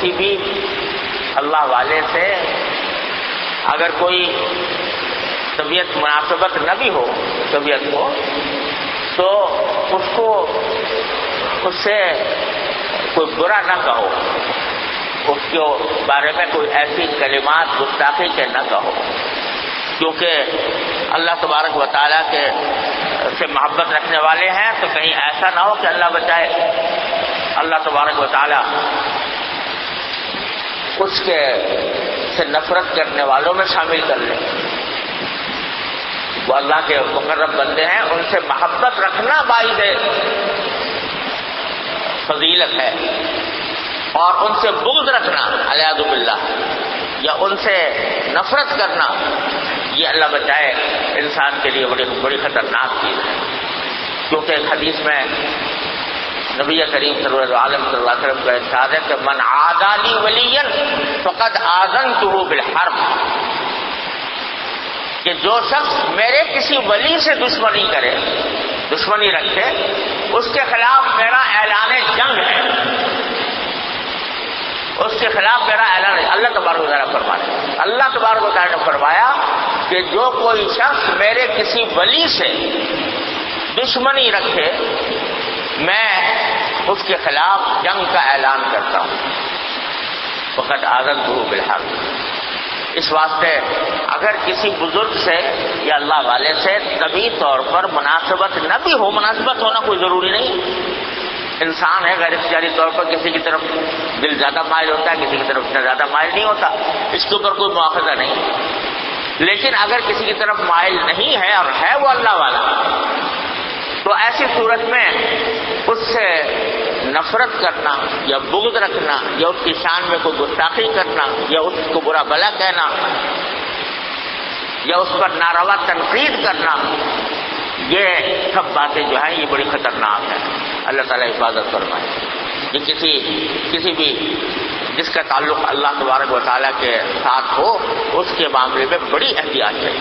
کسی بھی اللہ والے سے اگر کوئی طبیعت مناسبت نہ بھی ہو طبیعت کو، تو اس سے کوئی برا نہ کہو، اس کے بارے میں کوئی ایسی کلمات گستاخی کے نہ کہو، کیونکہ اللہ تبارک و تعالیٰ کے سے محبت رکھنے والے ہیں، تو کہیں ایسا نہ ہو کہ اللہ بچائے اللہ تبارک و تعالیٰ اس کے سے نفرت کرنے والوں میں شامل کر لے۔ وہ اللہ کے مقرب بندے ہیں، ان سے محبت رکھنا باعث فضیلت ہے، اور ان سے بغض رکھنا علیاذ باللہ یا ان سے نفرت کرنا، یہ اللہ بچائے انسان کے لیے بڑی خطرناک چیز ہے۔ کیونکہ ایک حدیث میں نبی کریم صلی اللہ علیہ وسلم کا ارشاد ہے کہ من عادی لی ولیا فقد آذنتہ بالحرب، کہ جو شخص میرے کسی ولی سے دشمنی رکھے، اس کے خلاف میرا اعلان جنگ ہے، اس کے خلاف میرا اعلان ہے۔ اللہ تبارک و تعالیٰ فرمایا، اللہ تبارک و تعالیٰ نے فرمایا کہ جو کوئی شخص میرے کسی ولی سے دشمنی رکھے، میں اس کے خلاف جنگ کا اعلان کرتا ہوں۔ فقط آذنتہ بالحرب۔ اس واسطے اگر کسی بزرگ سے یا اللہ والے سے طبی طور پر مناسبت نہ بھی ہو، مناسبت ہونا کوئی ضروری نہیں، انسان ہے غیر اختیاری طور پر کسی کی طرف دل زیادہ مائل ہوتا ہے، کسی کی طرف اتنا زیادہ مائل نہیں ہوتا، اس کے اوپر کوئی مواخذہ نہیں، لیکن اگر کسی کی طرف مائل نہیں ہے اور ہے وہ اللہ والا، تو ایسی صورت میں اس سے نفرت کرنا یا بغض رکھنا یا اس کی شان میں کوئی گستاخی کرنا یا اس کو برا بھلا کہنا یا اس پر ناروا تنقید کرنا، یہ سب باتیں جو ہیں یہ بڑی خطرناک ہیں۔ اللہ تعالیٰ حفاظت فرمائے۔ یہ کسی بھی جس کا تعلق اللہ تبارک و تعالیٰ کے ساتھ ہو، اس کے معاملے میں بڑی احتیاط ہے۔